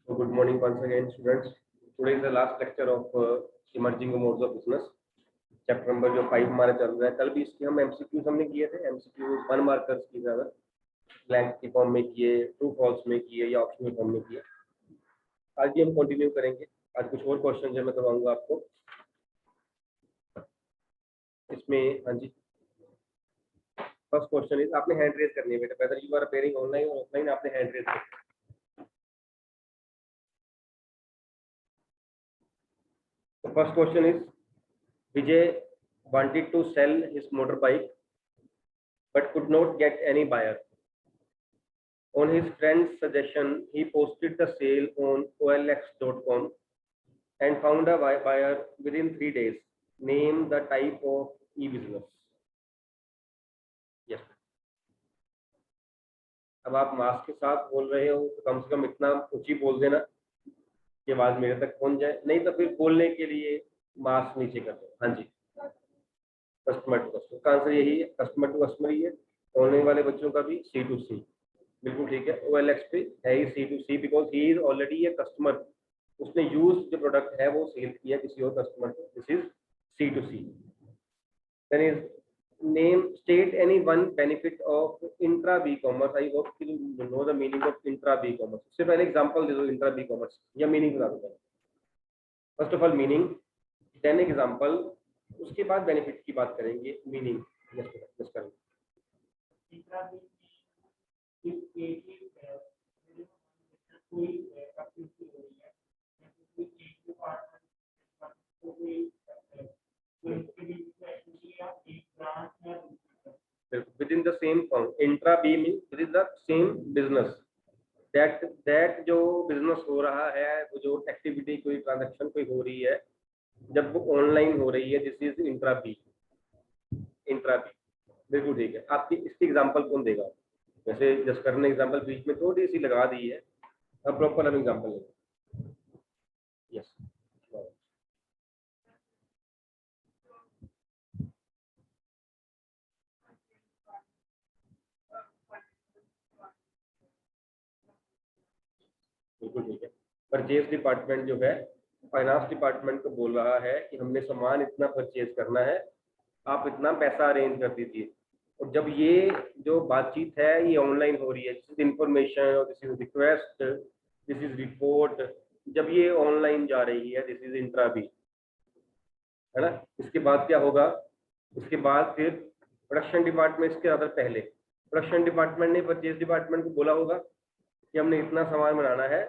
So good morning once again, students. Today is the last lecture of emerging modes of business. Chapter number जो 5 हमारा चल रहा है, कल भी इसके हम एमसीक्यूज हमने किए थे। एमसीक्यूज 1 मार्कर्स की ज्यादा ब्लैंक की फॉर्म में किए, ट्रू फॉल्स में किए या ऑप्शनल फॉर्म में किए। आज भी हम कंटिन्यू करेंगे। आज कुछ और क्वेश्चन जो मैं करवाऊंगा आपको इसमें। हाँ जी, फर्स्ट क्वेश्चन इज, आपने हैंड रेज करनी है बेटा, whether you are appearing online और ऑफलाइन, आपने हैंड रेज करनी है। The first question is, Vijay wanted to sell his motorbike but could not get any buyer. On his friend's suggestion, he posted the sale on OLX.com and found a buyer within 3 days. Name the type of e-business. Yes. अब आप mask के साथ बोल रहे हो तो कम से कम इतना ऊंची बोल देना कि आवाज मेरे तक पहुंच जाए, नहीं तो फिर बोलने के लिए मास्क नीचे कर दो। हाँ जी, कस्टमर टू कस्टमर का आंसर यही है, कस्टमर टू कस्टमर ही है। होने वाले बच्चों का भी C2C, बिल्कुल ठीक है। OLX पे है ही C2C because he is already a customer, उसने यूज जो प्रोडक्ट है वो सेल किया किसी और कस्टमर को, this is C2C। Then is name state any one benefit of intra B commerce. I hope you know the meaning of intra B commerce. उससे पहले एग्जांपल दे दो इंट्रा बी कॉमर्स या मीनिंग बता दो। First of all meaning, then example, उसके बाद benefit की बात करेंगे। मीनिंग यस करेंगे। within the same firm, intra B means within the same business, that जो बिजनेस हो रहा है, वो जो एक्टिविटी कोई ट्रांजैक्शन कोई हो रही है जब वो ऑनलाइन हो रही है, दिस इज इंट्रा बी। बिल्कुल ठीक है। आपकी इसकी एग्जांपल कौन देगा? वैसे जस्ट करने एग्जांपल बीच में थोड़ी सी लगा दी है, अब प्रॉपर हम एग्जांपल लेंगे। यस बिल्कुल ठीक है। परचेज डिपार्टमेंट जो है फाइनेंस डिपार्टमेंट को बोल रहा है कि हमने सामान इतना परचेज करना है, आप इतना पैसा अरेंज कर दीजिए। और जब ये जो बातचीत है ये ऑनलाइन हो रही है, दिस इज इंफॉर्मेशन और this is request, this is report, जब ये ऑनलाइन जा रही है दिस इज इंट्रा बी, है ना। इसके बाद क्या होगा? इसके बाद फिर प्रोडक्शन डिपार्टमेंट, इसके ज्यादा पहले प्रोडक्शन डिपार्टमेंट ने परचेज डिपार्टमेंट को बोला होगा कि हमने इतना सामान बनाना है,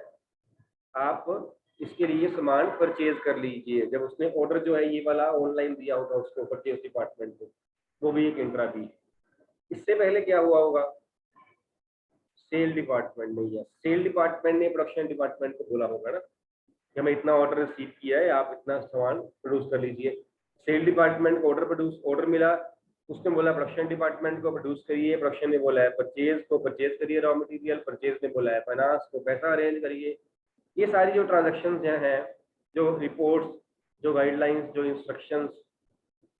आप इसके लिए सामान परचेज कर लीजिए। जब उसने ऑर्डर जो है ये वाला ऑनलाइन दिया होगा उसको परचेज डिपार्टमेंट को, वो भी एक इंट्रा बी। इससे पहले क्या हुआ होगा? सेल डिपार्टमेंट ने, या सेल डिपार्टमेंट ने प्रोडक्शन डिपार्टमेंट को बोला होगा ना कि हमें इतना ऑर्डर रिसीव किया है, आप इतना सामान प्रोड्यूस कर लीजिए। सेल डिपार्टमेंट को ऑर्डर मिला, उसने बोला प्रोडक्शन डिपार्टमेंट को प्रोड्यूस करिए, प्रोडक्शन ने बोला है परचेज को परचेज करिए रॉ मटेरियल, परचेज ने बोला है फाइनेंस को पैसा अरेंज करिए। ये सारी जो ट्रांजैक्शंस हैं, जो रिपोर्ट्स, जो गाइडलाइंस, जो इंस्ट्रक्शंस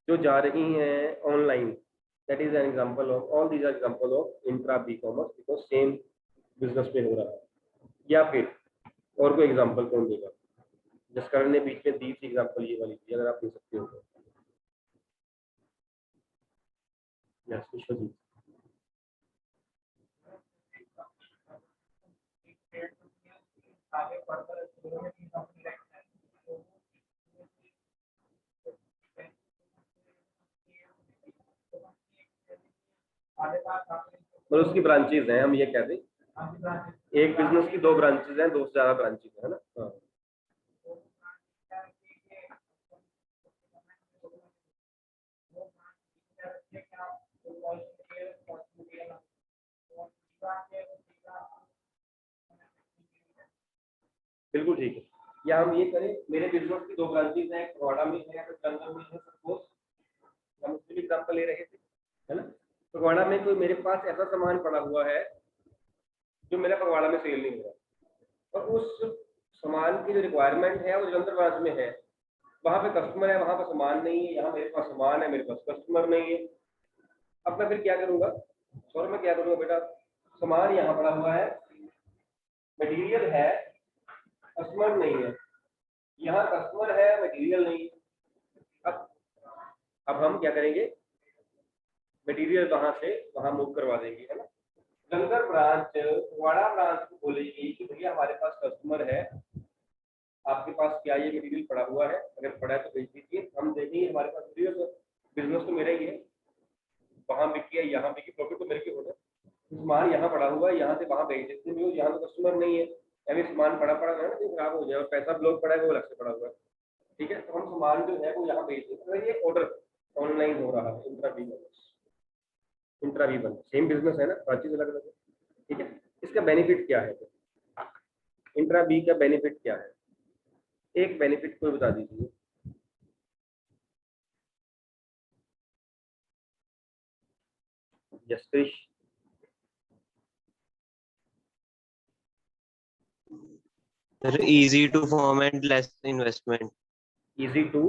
जो जा रही हैं online, that is an example of, all these are example of intra B commerce because same business में हो रहा है। या फिर और कोई एग्जांपल कौन देगा? जिस कारण ने बीच में दी थी एग्जांपल ये वाली थी, अगर आप दे सकते हो तो। यस विश्वजीत। और उसकी ब्रांचेज हैं, हम ये कहते हैं एक बिजनेस की 2 ब्रांचेज हैं, 2 से ज्यादा ब्रांचेज है ना। हाँ बिल्कुल ठीक है। या हम ये करें, मेरे बिजनेस की 2 ब्रांचेज हैं, फगवाड़ा में है, चंदन में है, सपोज हम उसके लिए एग्जांपल ले रहे थे, है ना। फगवाड़ा में कोई मेरे पास ऐसा सामान पड़ा हुआ है जो मेरा फगवाड़ा में सेल नहीं हो रहा, और उस सामान की जो रिक्वायरमेंट है वो जलंधर ब्रांच में है, वहां पे कस्टमर है, वहां पर सामान नहीं है, यहाँ मेरे पास सामान है, मेरे पास कस्टमर नहीं है। अब मैं फिर क्या करूंगा? सॉरी मैं क्या करूंगा बेटा, सामान यहाँ पड़ा हुआ है, मटेरियल है, कस्टमर नहीं है, यहाँ कस्टमर है, मटेरियल नहीं है। अब हम क्या करेंगे, मटेरियल वहां से वहां मूव करवा देंगे, है ना। लंगर ब्रांच वाड़ा ब्रांच को बोलेगी कि भैया हमारे पास कस्टमर है, आपके पास क्या ये मटेरियल पड़ा हुआ है, अगर पड़ा है तो भेज दीजिए, हम देखेंगे हमारे पास बिजनेस तो मेरा ही है, वहां बिकी है यहाँ बिकी, प्रॉफिट तो मेरे के होगा। सामान यहाँ पड़ा हुआ है, यहाँ से वहां भेज देते हैं, यहाँ तो कस्टमर नहीं है, अभी सामान पड़ा पड़ा है ना, जो खराब हो जाए, और पैसा ब्लॉक पड़ा है वो अलग से पड़ा हुआ है, ठीक है। तो हम सामान जो है वो यहाँ भेज देते हैं। ये ऑर्डर ऑनलाइन हो रहा है, इंट्रा वी बन सेम बिजनेस है ना, हर चीज अलग अलग है, ठीक है। इसका बेनिफिट क्या है, इंट्रा बी का बेनिफिट क्या है, एक बेनिफिट कोई बता दीजिए। Just it's easy to form and less investment. Easy to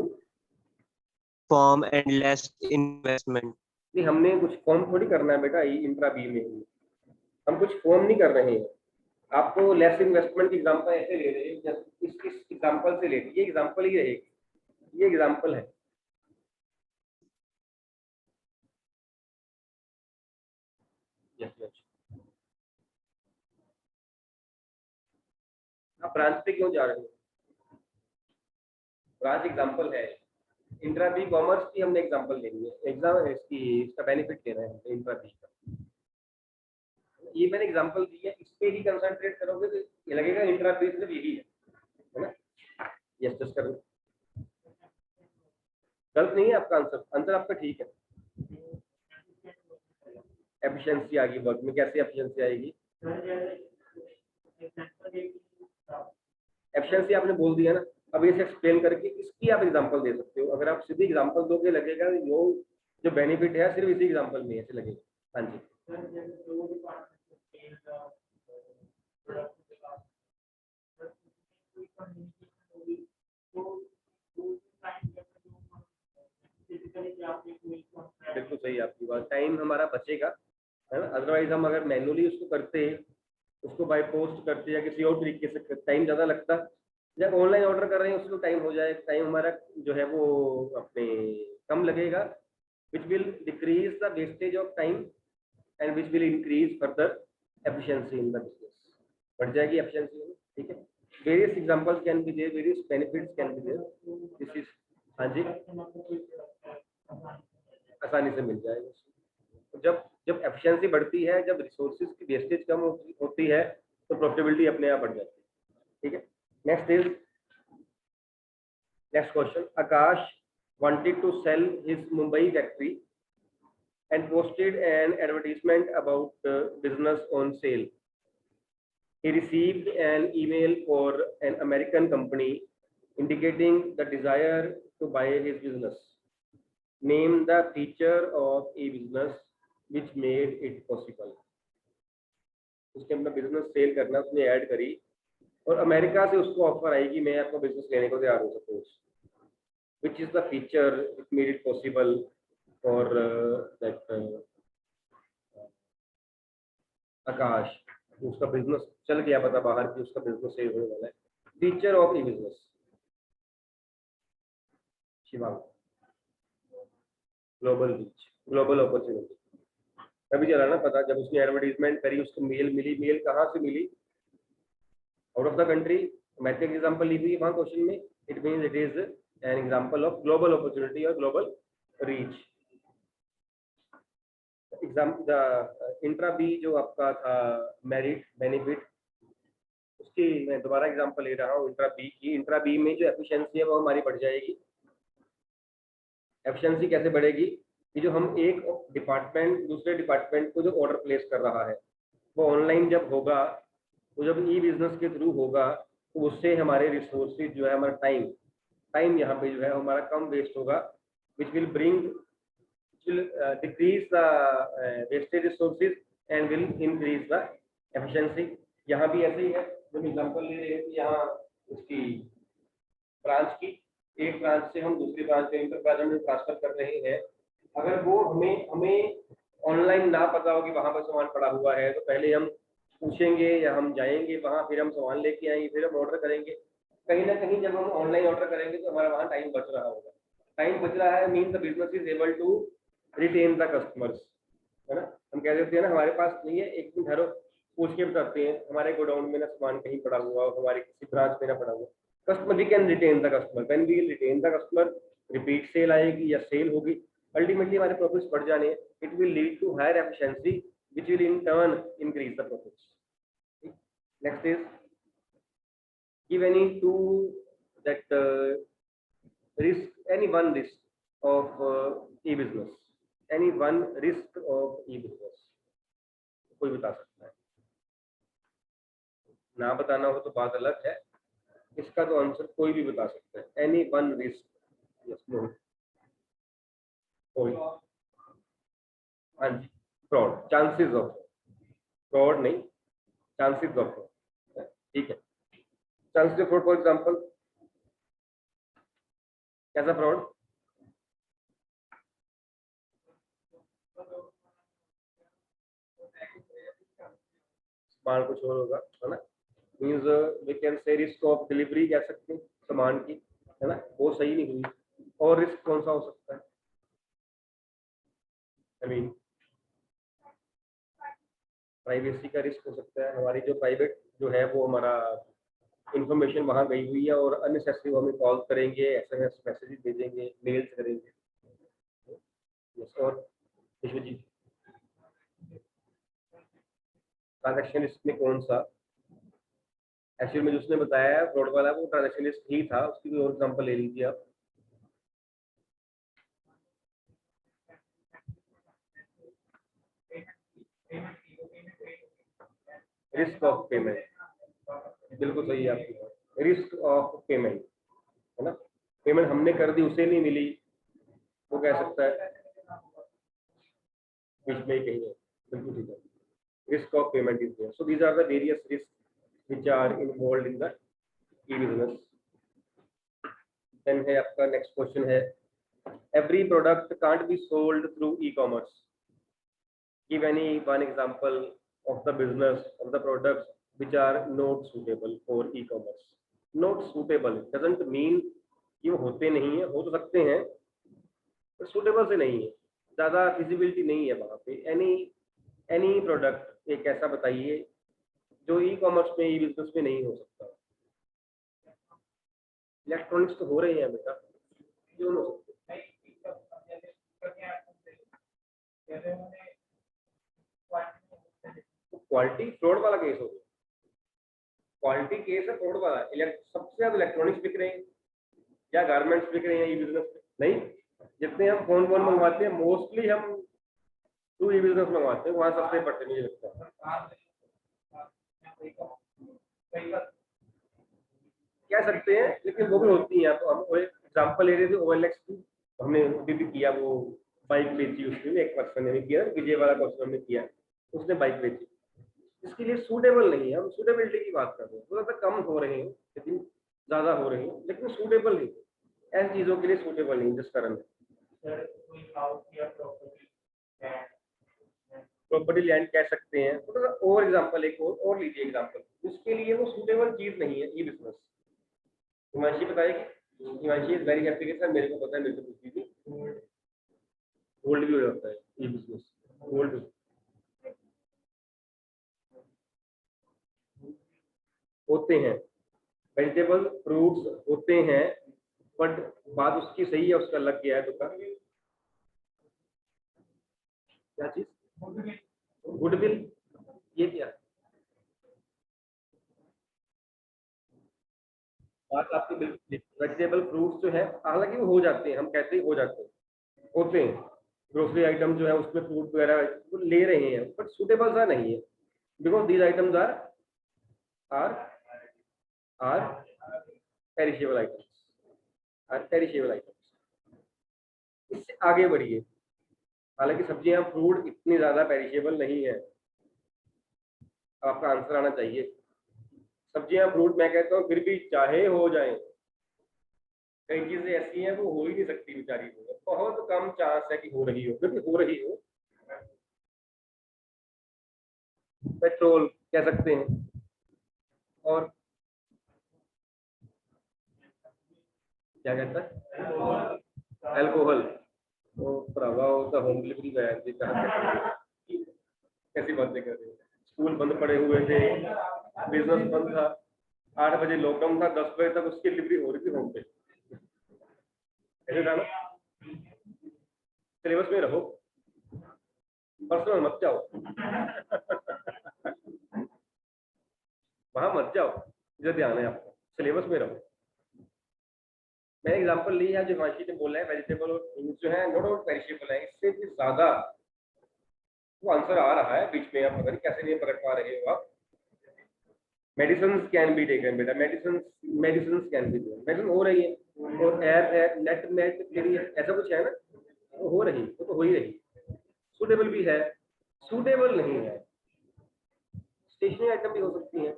Form and less investment. नहीं, हमने कुछ फॉर्म थोड़ी करना है बेटा, इंट्रा बी में हम कुछ फॉर्म नहीं कर रहे हैं। आपको लेस इन्वेस्टमेंट की एग्जांपल ऐसे ले रहे हैं, इस एग्जांपल से ले लीजिए, एग्जांपल ही रहेगी, ये एग्जांपल है। आप ब्रांच पे क्यों जा रहे हो, ब्रांच एग्जांपल है, इंट्रा बी कॉमर्स की हमने एग्जांपल लेनी है, एग्जाम इसका बेनिफिट लेना है इंट्रा बी का। ये मैंने एग्जांपल दी है, इस पे ही कंसंट्रेट करोगे तो ये लगेगा इंट्रा बी सिर्फ यही है ना। यस जस्ट करो, गलत नहीं है आपका आंसर, आंसर आपका ठीक है। एफिशिएंसी आ गई वर्क में, कैसे एफिशिएंसी आएगी, एफिशिएंसी आपने बोल दिया ना, अब इसे एक्सप्लेन करके इसकी आप एग्जांपल दे सकते हो। अगर आप सीधी एग्जांपल दोगे लगेगा वो जो बेनिफिट है सिर्फ इसी एग्जांपल में ऐसे लगेगा। हाँ जी, बिल्कुल सही आपकी बात, टाइम हमारा बचेगा, है ना। अदरवाइज हम अगर मैनुअली उसको करते, उसको बाय पोस्ट करते या किसी और तरीके से टाइम ज़्यादा लगता। जब ऑनलाइन ऑर्डर कर रहे हैं उसको टाइम हो जाए, टाइम हमारा जो है वो अपने कम लगेगा, which will decrease the wastage of time and which will increase further efficiency in the business, बढ़ जाएगी एफिशिएंसी में, ठीक है। Various examples can be there, various benefits can be there, this is, हाँ जी, आसानी से मिल जाएगा। तो जब जब एफिशिएंसी बढ़ती है, जब रिसोर्सेज की वेस्टेज कम होती है तो प्रॉफिटेबिलिटी अपने आप बढ़ जाती है, ठीक है। Next question, Akash wanted to sell his Mumbai factory and posted an advertisement about business on sale. He received an email for an American company indicating the desire to buy his business. Name the feature of a business which made it possible. उसने अपना business sell करना, उसने add करी और America से उसको offer आई कि मैं आपका बिजनेस लेने को तैयार हूँ, suppose. Which is the feature which made it possible for that आकाश, उसका बिजनेस चल गया पता बाहर की, उसका बिजनेस सेल होने वाला है। Feature of e business, Shivang, global reach, global opportunity. अभी चला ना पता, जब उसने एडवर्टीजमेंट करी उसको मेल मिली, मेल कहाँ से मिली, आउट ऑफ द कंट्री। मैंने एक एग्जांपल ली हुई वहाँ क्वेश्चन में, it means it is an example of global opportunity और ग्लोबल रीच। इंट्रा बी जो आपका था मेरिट बेनिफिट, उसकी मैं दोबारा एग्जांपल ले रहा हूँ इंट्रा बी की। इंट्रा बी में जो एफिशिएंसी है वो हमारी बढ़ जाएगी। एफिशिएंसी कैसे बढ़ेगी, कि जो हम एक डिपार्टमेंट दूसरे डिपार्टमेंट को जो ऑर्डर प्लेस कर रहा है वो ऑनलाइन जब होगा, वो जब ई बिजनेस के थ्रू होगा, तो उससे हमारे रिसोर्सेज जो है, हमारा टाइम यहाँ पे जो है हमारा कम वेस्ट होगा, which will bring will decrease the wasted resources and will increase the efficiency। यहाँ भी ऐसे ही है, जब एग्जांपल ले रहे हैं कि यहाँ उसकी ब्रांच की, एक ब्रांच से हम दूसरी ब्रांच में इंटर में ट्रांसफर कर रहे हैं, अगर वो हमें ऑनलाइन ना पता हो कि वहां पर सामान पड़ा हुआ है, तो पहले हम पूछेंगे या हम जाएंगे वहाँ, फिर हम सामान लेके आएंगे, फिर हम ऑर्डर करेंगे। कहीं ना कहीं जब हम ऑनलाइन ऑर्डर करेंगे तो हमारा वहाँ टाइम बच रहा होगा। टाइम बच रहा है mean the business is able to retain the customers, है ना। हम कह देते हैं ना हमारे पास नहीं है, एक दिन ठहरो, पूछ के बताते हैं, हमारे गोडाउन में ना सामान कहीं पड़ा हुआ हो, हमारे किसी ब्रांच में ना पड़ा हुआ, customer we can retain the customer, when we retain the customer, repeat sale आएगी या सेल होगी, अल्टीमेटली हमारे प्रॉफिट्स बढ़ जाने हैं, it will lead to higher efficiency which will in turn increase the profits. Next is give any two that risk, any one risk of e-business, any one risk of e-business, कोई बता सकता है। ना बताना हो तो बात अलग है, इसका तो आंसर कोई भी बता सकता है। Any one risk, yes no, कोई, हाँ जी, फ्रॉड, चांसेस ऑफ फ्रॉड नहीं, चांसेस ऑफ फ्रॉड, ठीक है। Chances of fraud for example, कैसा फ्रॉड? सामान कुछ और होगा, है ना, means we can say risk of delivery कह सकते हैं सामान की, है ना, वो सही नहीं हुई। और रिस्क कौन सा हो सकता है? आई मीन प्राइवेसी का रिस्क हो सकता है, हमारी जो प्राइवेट जो है वो हमारा इंफॉर्मेशन वहां गई हुई है और अननेसेसरी हमें कॉल करेंगे, एसएमएस मैसेज भेजेंगे, मेल्स करेंगे। यस, और विश्व जी, ट्रांजैक्शन रिस्क में कौन सा? एक्चुअली में जिसने बताया है फ्रॉड वाला वो ट्रांजैक्शन रिस्क ही था, उसकी भी और एग्जांपल ले लीजिए आप। रिस्क ऑफ पेमेंट, बिल्कुल सही है आपकी बात, रिस्क ऑफ पेमेंट, है ना, पेमेंट हमने कर दी उसे नहीं मिली, वो कह सकता है बीच में ही कहीं है, बिल्कुल ठीक है, risk of payment is there. So these are the various risk which are involved in the e business. Then है आपका नेक्स्ट क्वेश्चन है, every product can't be sold through e commerce, give any one example of the business of the products which are not suitable for e-commerce. Not suitable doesn't mean कि वो होते नहीं है, हो तो सकते हैं पर सुटेबल से नहीं है, ज़्यादा विजिबिलिटी नहीं है वहाँ पे। एनी प्रोडक्ट एक ऐसा बताइए जो ई कॉमर्स में, ई बिजनेस में नहीं हो सकता। इलेक्ट्रॉनिक्स तो हो रहे हैं बेटा, क्यों हो सकते? क्वालिटी फ्रॉड वाला केस हो गया, क्वालिटी केस है फ्रॉड वाला। सबसे ज्यादा इलेक्ट्रॉनिक्स बिक रहे हैं या गारमेंट्स बिक रहे हैं ई बिजनेस में? नहीं, जितने हम फोन मंगवाते हैं मोस्टली हम टू ई बिजनेस मंगवाते हैं, वहां सस्ते पड़ते मुझे लगता है। कह सकते हैं लेकिन वो भी होती है, तो हम एग्जाम्पल ले रहे थे OLX की, हमने अभी भी किया, वो बाइक बेची, उसमें एक पर्सन ने किया, विजय वाला क्वेश्चन हमने किया, उसने बाइक बेची, इसके लिए सूटेबल नहीं है। हम सूटेबिलिटी की बात कर रहे हैं, थोड़ा सा कम हो रहे हैं लेकिन ज्यादा हो रहे हैं, लेकिन सूटेबल नहीं, ऐसी चीजों के लिए सूटेबल नहीं जिस कारण प्रॉपर्टी लैंड कह सकते हैं। थोड़ा सा और एग्जांपल, एक और लीजिए एग्जांपल, उसके लिए वो सूटेबल चीज नहीं है ई बिजनेस। हिमांशी बताएगी, हिमांशी इज वेरी हैप्पी के साथ, मेरे को पता है, मेरे को पूछती थी, गोल्ड भी हो जाता है ई बिजनेस, गोल्ड होते हैं, वेजिटेबल फ्रूट्स होते हैं, बट बात उसकी सही है, उसका लग गया है दुकान। क्या चीज? गुडविल, ये क्या बात आपकी बिल्कुल। वेजिटेबल फ्रूट्स जो है, हालांकि वो हो जाते हैं, हम कहते हैं हो जाते हैं, होते हैं, ग्रोसरी आइटम जो है उसमें फ्रूट वगैरह वो ले रहे हैं, बट सुटेबल सा नहीं है, because these items are are perishable items, are perishable items. इससे आगे बढ़िए, हालांकि सब्जियां फ्रूट इतनी ज्यादा पेरिशेबल नहीं है, आपका आंसर आना चाहिए। सब्जियां फ्रूट मैं कहता हूँ फिर भी चाहे हो जाए, कई चीजें ऐसी हैं वो हो ही नहीं सकती बेचारी को, बहुत कम चांस है कि हो रही हो, फिर भी हो रही हो। पेट्रोल कह सकते हैं। और क्या कहता है? अल्कोहल। वो भरावा होता होम डिलीवरी वैन जी कैसी बातें कर रहे हो? स्कूल बंद पड़े हुए थे, बिजनेस बंद था, 8 बजे लॉकडाउन था, 10 बजे तक उसकी डिलीवरी हो रही थी होम पे। ऐसे था ना? सिलेबस में रहो, पर्सनल मत जाओ वहां मत जाओ, जो ध्यान है आपको, सिलेबस में रहो। मैंने एग्जांपल ली है जो हिमांशी ने बोला है, वेजिटेबल और फ्रूट जो है नो डाउट पेरिशेबल है, इससे भी ज्यादा वो आंसर आ रहा है बीच में, आप पता नहीं कैसे नहीं पकड़ पा रहे हो आप। मेडिसिन कैन बी टेकन बेटा, medicine can be taken, medicine हो रही है, और ऐप नेट के लिए ऐसा कुछ है ना, वो हो रही, वो तो हो ही रही, सूटेबल भी है, सूटेबल नहीं है, स्टेशनरी आइटम भी हो सकती है।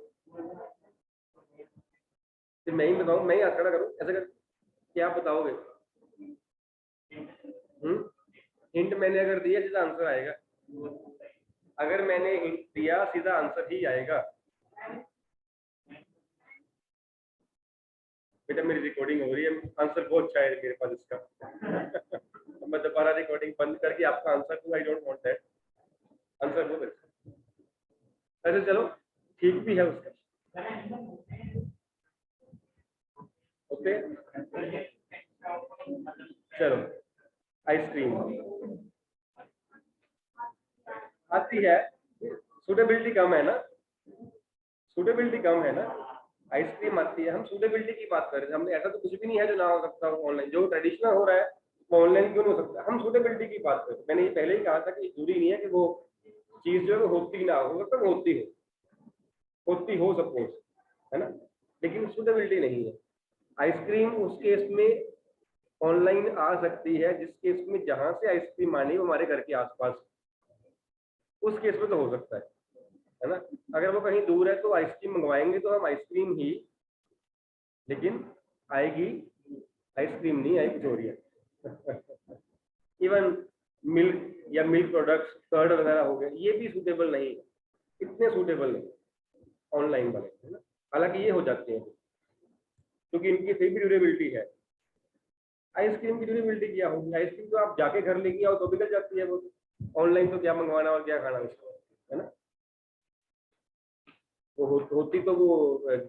फिर मैं ही बताऊं, मैं ही आंकड़ा करूं, ऐसा कर क्या आप बताओगे? हिंट मैंने अगर दिया सीधा आंसर आएगा, अगर मैंने हिंट दिया सीधा आंसर ही आएगा। बेटा मेरी रिकॉर्डिंग हो रही है, आंसर बहुत अच्छा है मेरे पास इसका मैं दोबारा रिकॉर्डिंग बंद करके आपका आंसर दूं, I don't want that, answer बहुत अच्छा। अच्छा चलो ठीक भी है उसका, ओके चलो। आइसक्रीम आती है, सूटेबिलिटी कम है ना, सूटेबिलिटी कम है ना, आइसक्रीम आती है, हम सूटेबिलिटी की बात कर रहे थे, हमने ऐसा तो कुछ भी नहीं है जो ना हो सकता हो ऑनलाइन, जो ट्रेडिशनल हो रहा है वो ऑनलाइन क्यों नहीं हो सकता, हम सूटेबिलिटी की बात कर रहे थे। मैंने ये पहले ही कहा था कि जरूरी नहीं है कि वो चीज जो है वो होती ना हो, मतलब होती हो सपोज, है ना, लेकिन सूटेबिलिटी नहीं है। आइसक्रीम उस केस में ऑनलाइन आ सकती है जिस केस में जहां से आइसक्रीम आनी वो हमारे घर के आसपास, उस केस में तो हो सकता है ना। अगर वो कहीं दूर है तो आइसक्रीम मंगवाएंगे तो हम आइसक्रीम ही, लेकिन आएगी आइसक्रीम नहीं आएगी, कुछ हो रही है इवन मिल्क या मिल्क प्रोडक्ट्स कर्ड वगैरह हो गए, ये भी सूटेबल नहीं है, इतने सूटेबल नहीं ऑनलाइन वाले, है ना। हालांकि ये हो जाते हैं क्योंकि इनकी फिर भी ड्यूरेबिलिटी है। आइसक्रीम की ड्यूरेबिलिटी क्या होगी? आइसक्रीम तो आप जाके घर लेके आओ तो बिगड़ जाती है वो, ऑनलाइन तो क्या मंगवाना और क्या खाना उसको, है ना। वो होती तो वो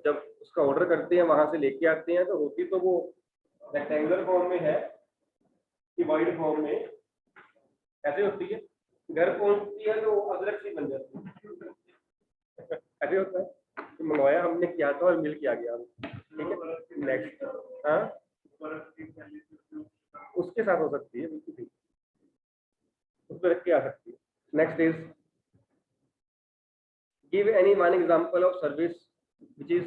जब उसका ऑर्डर करते हैं वहां से लेके आते हैं तो होती तो वो रेक्टेंगुलर फॉर्म में है कि वाइड फॉर्म में, ऐसे होती है, घर पहुंचती है तो अदरक सी बन जाती है ऐसे होता है तो मंगवाया हमने क्या था और मिल के आ गया, ठीक है। नेक्स्ट, हाँ उसके साथ हो सकती है, बिल्कुल ठीक, उस पर रख के आ सकती है। Next is give any one example of service which is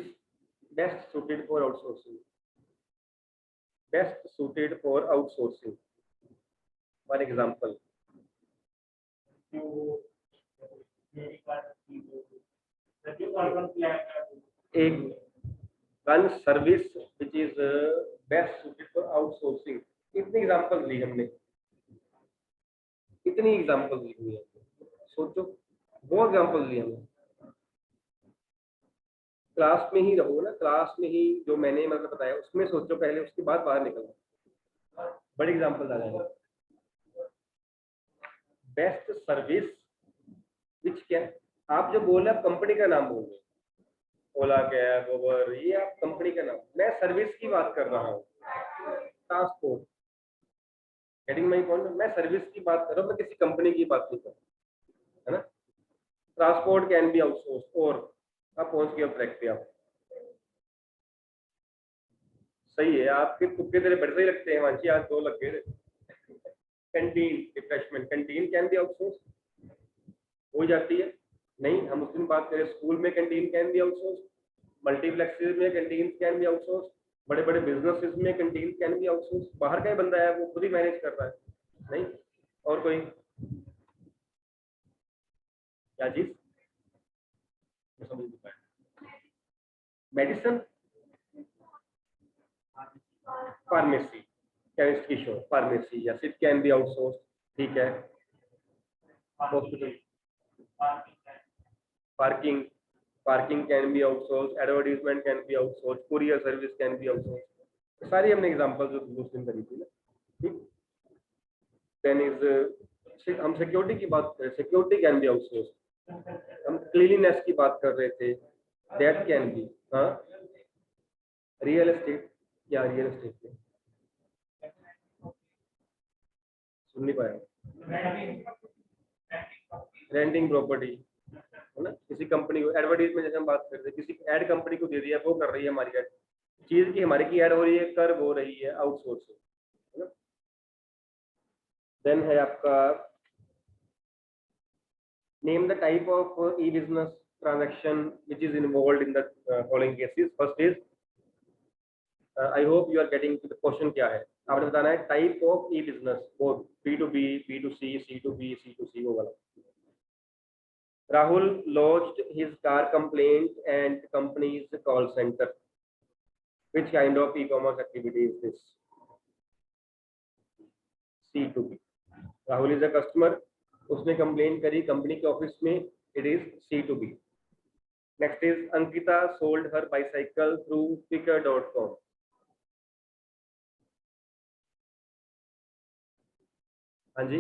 best suited for outsourcing, best suited for outsourcing, one example। एक one service which is best suited for outsourcing, कितनी एग्जांपल ली हमने, कितनी एग्जांपल ली हुई है, सोचो, वो एग्जांपल ली हमने। Class में ही रहो ना, क्लास में ही जो मैंने मतलब बताया उसमें सोचो पहले, उसके बाद बाहर निकलो, बड़ी एग्जांपल आ जाएगा। बेस्ट सर्विस विच क्या, आप जो बोल रहे हैं कंपनी का नाम बोल रहे हैं, ओला कैब उबर, ये आप कंपनी का नाम, मैं सर्विस की बात कर रहा हूँ, ट्रांसपोर्ट, गेटिंग माय पॉइंट, मैं सर्विस की बात कर रहा हूँ, मैं किसी कंपनी की बात नहीं कर रहा, है ना। ट्रांसपोर्ट कैन बी आउटसोर्स, और आप पहुंच गए ट्रैक पे, आप सही है, आपके तुक्के तेरे बड़े सही लगते हैं वांची, आज 2 लग गए। Canteen refreshment, canteen can be outsource, हो जाती है, नहीं हम उस दिन बात करें स्कूल में canteen can be outsource, multiplexes में कैंटीन कैन बी आउटसोर्स, बड़े बड़े बिजनेसेस में कैंटीन कैन बी आउटसोर्स, बाहर का ही बंदा है वो खुद ही मैनेज कर रहा है, नहीं और कोई क्या चीज समझ नहीं पाया। मेडिसिन, फार्मेसी, केमिस्ट की शॉप, फार्मेसी, या इट कैन बी आउटसोर्स, ठीक है। Hospital, parking, parking can be outsource, advertisement can be outsource, courier service can be outsource. सारी हमने एग्जांपल जो उस दिन करी थी ना, ठीक। देन इज हम सिक्योरिटी की बात करें, सिक्योरिटी कैन बी आउटसोर्स। हम क्लीनलीनेस की बात कर रहे थे, दैट कैन बी। हाँ, रियल एस्टेट, क्या रियल एस्टेट में सुन नहीं पाया, रेंटिंग प्रॉपर्टी है ना, किसी कंपनी को एडवर्टीजमेंट, जैसे हम बात कर रहे थे, किसी एड कंपनी को दे दिया, वो कर रही है हमारी एड, चीज की हमारी की एड हो रही है, कर हो रही है आउटसोर्सिंग, है ना। देन है आपका name the type of e business transaction which is involved in the following cases. First is, I hope you are getting the question क्या है, आपने बताना है type of e business, both B2B, B2C, C2B, C2C, वो वाला। Rahul lodged his car complaint and company's call center. Which kind of e-commerce activity is this? C2B. Rahul is a customer. उसने complain करी company के office में, it is C2B. Next is Ankita sold her bicycle through Quikr.com. हाँ जी,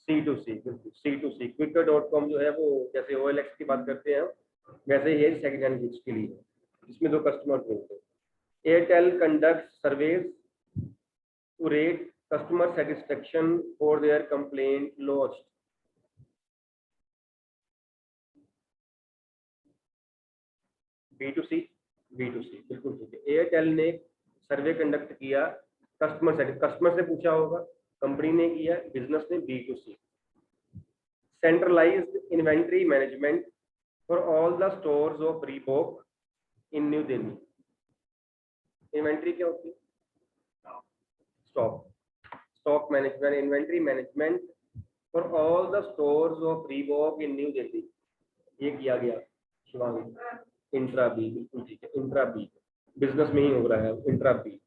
C2C, बिल्कुल C2C। Quikr.com जो है वो जैसे OLX की बात करते हैं वैसे ही है, सेकंड हैंड गुड्स के लिए, इसमें दो कस्टमर मिलते हैं। Airtel conducts surveys to rate customer satisfaction for their complaint lodged. B2C, B2C, बिल्कुल ठीक है। एयरटेल ने सर्वे कंडक्ट किया, कस्टमर से पूछा होगा, कंपनी ने किया, बिजनेस ने, B2C। Centralised inventory management for all the stores of Reebok in new Delhi. Inventory क्या होती है? Stock management, inventory management for all the stores of Reebok in new Delhi, ये किया गया शिवांगी। इंट्रा बी, बिल्कुल ठीक है, इंट्रा बी बिजनेस में ही हो रहा है, इंट्रा बी,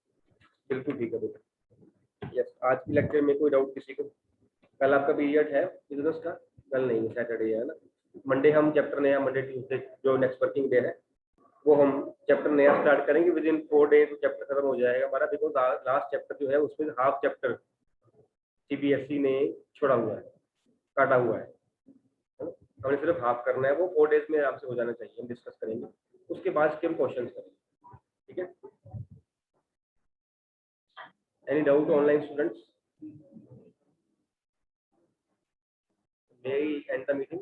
बिल्कुल ठीक है बेटा। यस, आज के लेक्चर में कोई डाउट किसी को? कल आपका पीरियड है बिजनेस का? कल नहीं है, सैटरडे है ना। मंडे हम चैप्टर नया, मंडे ट्यूसडे जो नेक्स्ट वर्किंग डे है वो हम चैप्टर नया स्टार्ट करेंगे। विद इन 4 डेज चैप्टर खत्म हो जाएगा हमारा। देखो लास्ट चैप्टर जो है उसमें हाफ चैप्टर CBSE ने छोड़ा हुआ है, काटा हुआ है, हमें सिर्फ हाफ करना है, वो 4 डेज में आराम से हो जाना चाहिए। हम डिस्कस करेंगे, उसके बाद इसके हम क्वेश्चन करेंगे, ठीक है। Any doubt online students? May I end the meeting?